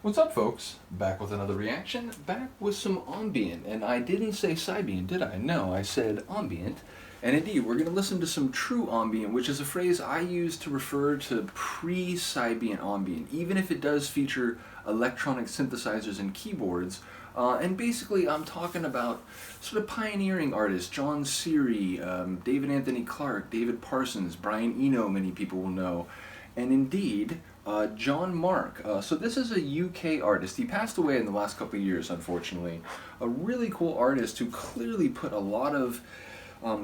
What's up, folks? Back with another reaction, back with some ambient. And I didn't say Sybient, did I? No, I said ambient. And indeed, we're going to listen to some true ambient, which is a phrase I use to refer to pre-Sybient ambient, even if it does feature electronic synthesizers and keyboards. And basically, I'm talking about sort of pioneering artists, John Seary, David Anthony Clark, David Parsons, Brian Eno, many people will know, and indeed, Jon Mark. So this is a UK artist. He passed away in the last couple of years, unfortunately. A really cool artist who clearly put a lot of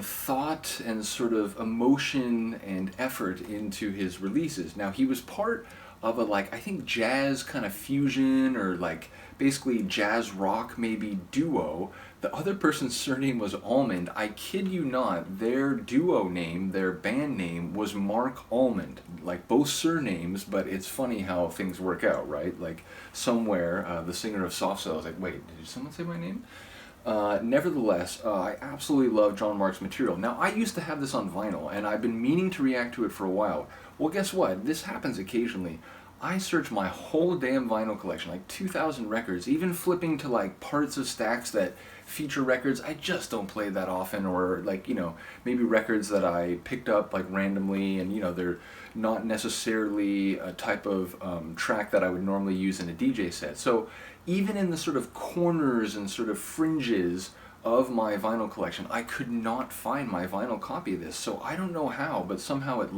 thought and sort of emotion and effort into his releases. Now, he was part of a, I think jazz kind of fusion, or basically jazz rock maybe duo. The other person's surname was Almond. I kid you not, their duo name, their band name was Mark-Almond. Both surnames, but it's funny how things work out, right? Somewhere, the singer of Soft Cell was like, wait, did someone say my name? Nevertheless, I absolutely love Jon Mark's material. Now, I used to have this on vinyl, and I've been meaning to react to it for a while. Well, guess what? This happens occasionally. I search my whole damn vinyl collection, 2,000 records, even flipping to parts of stacks that feature records I just don't play that often, or maybe records that I picked up randomly, and they're not necessarily a type of track that I would normally use in a DJ set. So even in the sort of corners and sort of fringes of my vinyl collection, I could not find my vinyl copy of this. So I don't know how, but somehow it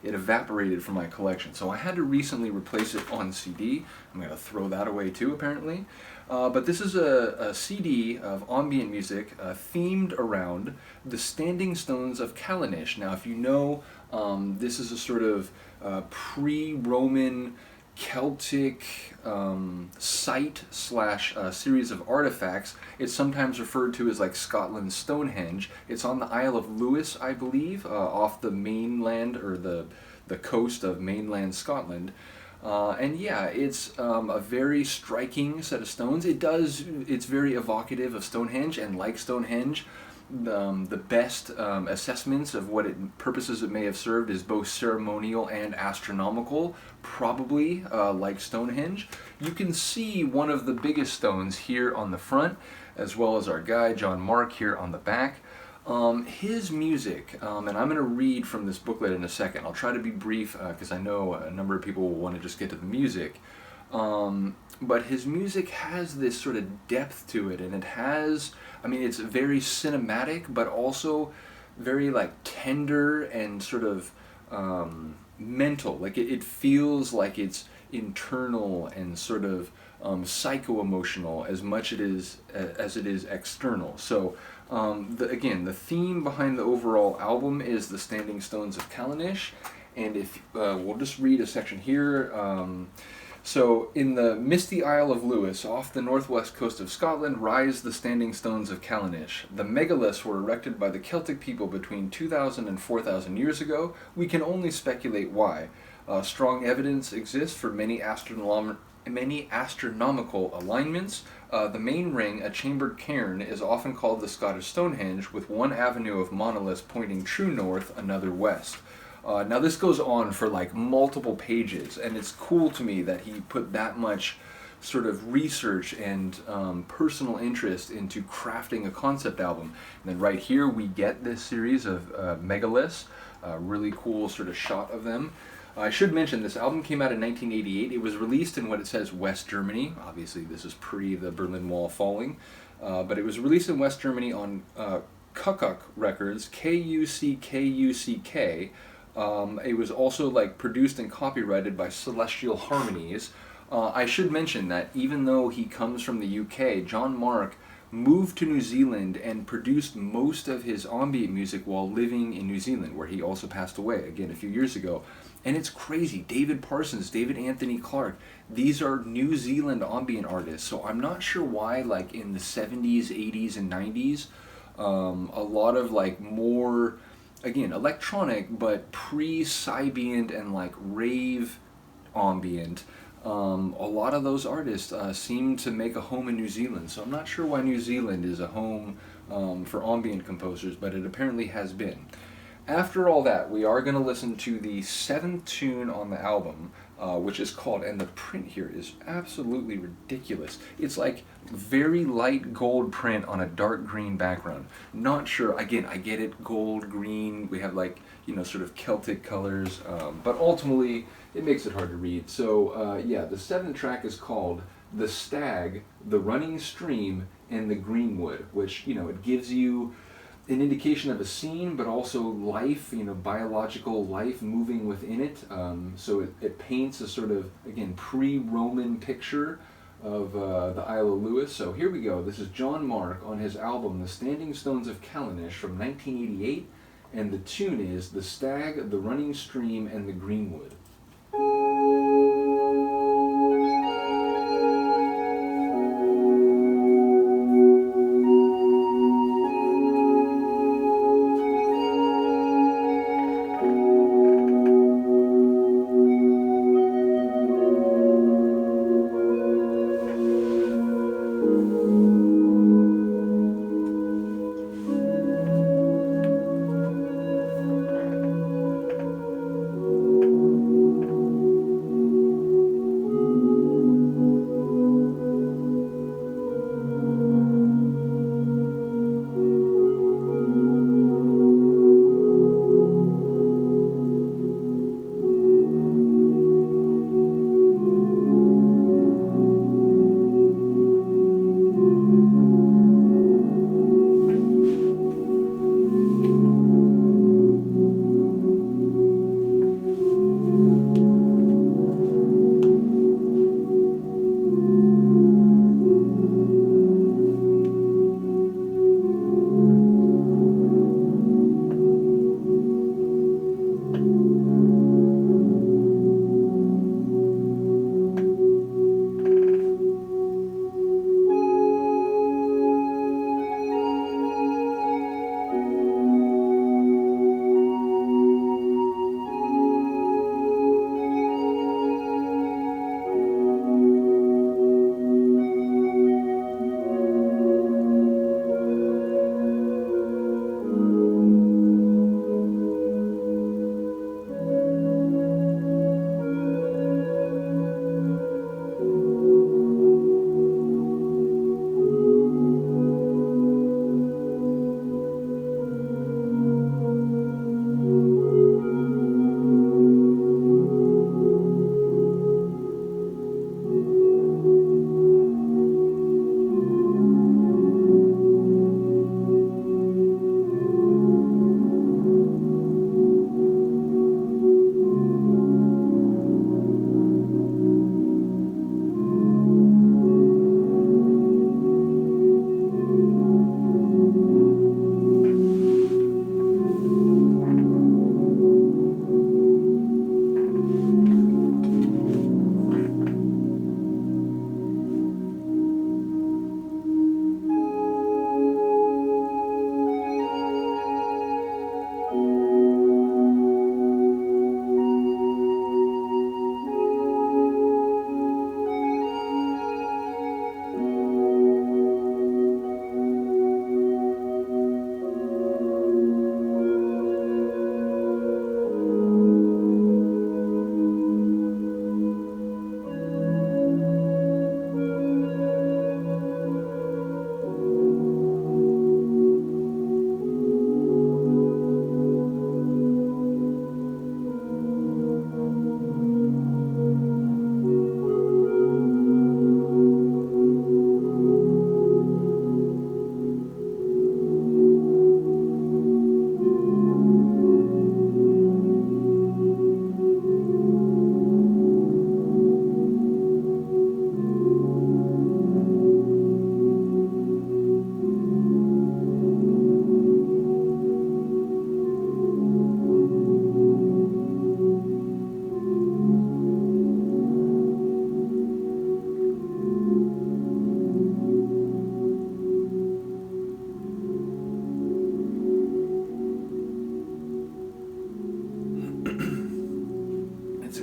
evaporated from my collection. So I had to recently replace it on CD. I'm going to throw that away too, apparently. But this is a CD of ambient music themed around the Standing Stones of Callanish. Now, if you know, this is a sort of pre-Roman Celtic site slash series of artifacts. It's sometimes referred to as Scotland's Stonehenge. It's on the Isle of Lewis, I believe, off the mainland, or the coast of mainland Scotland. And yeah, it's a very striking set of stones. It's very evocative of Stonehenge, and like Stonehenge, the best assessments of what purposes it may have served is both ceremonial and astronomical, probably like Stonehenge. You can see one of the biggest stones here on the front, as well as our guy Jon Mark here on the back. His music, and I'm going to read from this booklet in a second. I'll try to be brief because I know a number of people will want to just get to the music. But his music has this sort of depth to it, and it's very cinematic, but also very tender and sort of mental. It feels like it's internal and sort of psycho-emotional as much as it is external. So again, the theme behind the overall album is the Standing Stones of Callanish, and if we'll just read a section here. So, in the misty Isle of Lewis, off the northwest coast of Scotland, rise the Standing Stones of Callanish. The megaliths were erected by the Celtic people between 2,000 and 4,000 years ago. We can only speculate why. Strong evidence exists for many astronomical alignments. The main ring, a chambered cairn, is often called the Scottish Stonehenge, with one avenue of monoliths pointing true north, another west. Now this goes on for multiple pages, and it's cool to me that he put that much sort of research and personal interest into crafting a concept album. And then right here we get this series of megaliths, really cool sort of shot of them. I should mention this album came out in 1988. It was released in what it says West Germany. Obviously this is pre the Berlin Wall falling, but it was released in West Germany on Kuckuck Records, Kuckuck. It was also produced and copyrighted by Celestial Harmonies. I should mention that even though he comes from the UK, Jon Mark moved to New Zealand and produced most of his ambient music while living in New Zealand, where he also passed away, again, a few years ago. And it's crazy. David Parsons, David Anthony Clark, these are New Zealand ambient artists. So I'm not sure why, in the 70s, 80s, and 90s, a lot of more, again, electronic, but pre-Sybient and rave ambient, a lot of those artists seem to make a home in New Zealand. So I'm not sure why New Zealand is a home for ambient composers, but it apparently has been. After all that, we are going to listen to the seventh tune on the album, which is called, and the print here is absolutely ridiculous. It's like very light gold print on a dark green background. Not sure, again, I get it, gold, green, we have like, sort of Celtic colors, but ultimately it makes it hard to read. So yeah, the seventh track is called The Stag, The Running Stream, and the Greenwood, which, it gives you an indication of a scene, but also life, biological life moving within it. So it paints a sort of, again, pre-Roman picture of the Isle of Lewis. So here we go. This is Jon Mark on his album, The Standing Stones of Callanish from 1988, and the tune is The Stag, The Running Stream, and the Greenwood.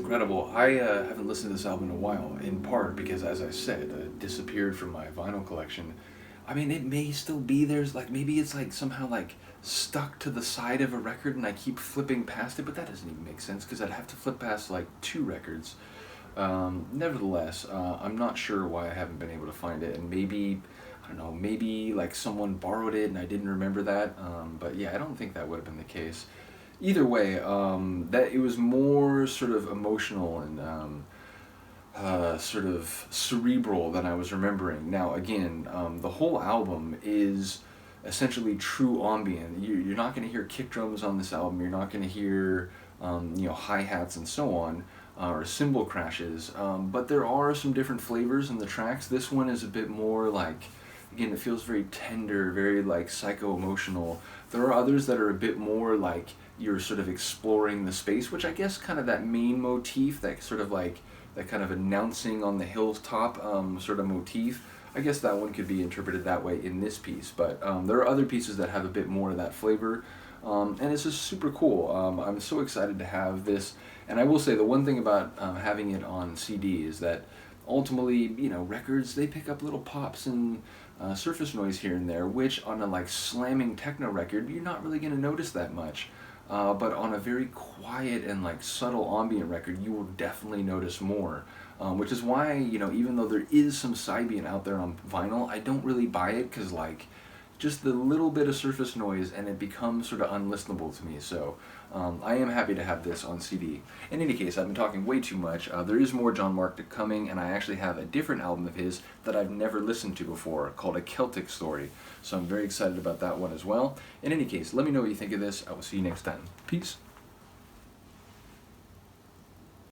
incredible. I haven't listened to this album in a while, in part because, as I said, it disappeared from my vinyl collection. I mean, it may still be there's like maybe it's like somehow like stuck to the side of a record and I keep flipping past it, but that doesn't even make sense because I'd have to flip past like 2 records. Nevertheless, I'm not sure why I haven't been able to find it, and maybe, I don't know, maybe like someone borrowed it and I didn't remember that, but yeah, I don't think that would have been the case. Either way, that it was more sort of emotional and sort of cerebral than I was remembering. Now, again, the whole album is essentially true ambient. You're not going to hear kick drums on this album. You're not going to hear hi-hats and so on, or cymbal crashes. But there are some different flavors in the tracks. This one is a bit more like, again, it feels very tender, very like psycho-emotional. There are others that are a bit more like you're sort of exploring the space, which I guess kind of that main motif, that sort of like that kind of announcing on the hilltop sort of motif. I guess that one could be interpreted that way in this piece, but there are other pieces that have a bit more of that flavor, and it's just super cool. I'm so excited to have this, and I will say the one thing about having it on CD is that ultimately, records, they pick up little pops and surface noise here and there, which on a like slamming techno record, you're not really going to notice that much. But on a very quiet and like subtle ambient record, you will definitely notice more. Which is why, even though there is some Sybient out there on vinyl, I don't really buy it because like just the little bit of surface noise and it becomes sort of unlistenable to me. So I am happy to have this on CD. In any case, I've been talking way too much. There is more Jon Mark coming, and I actually have a different album of his that I've never listened to before called A Celtic Story. So I'm very excited about that one as well. In any case, let me know what you think of this. I will see you next time. Peace.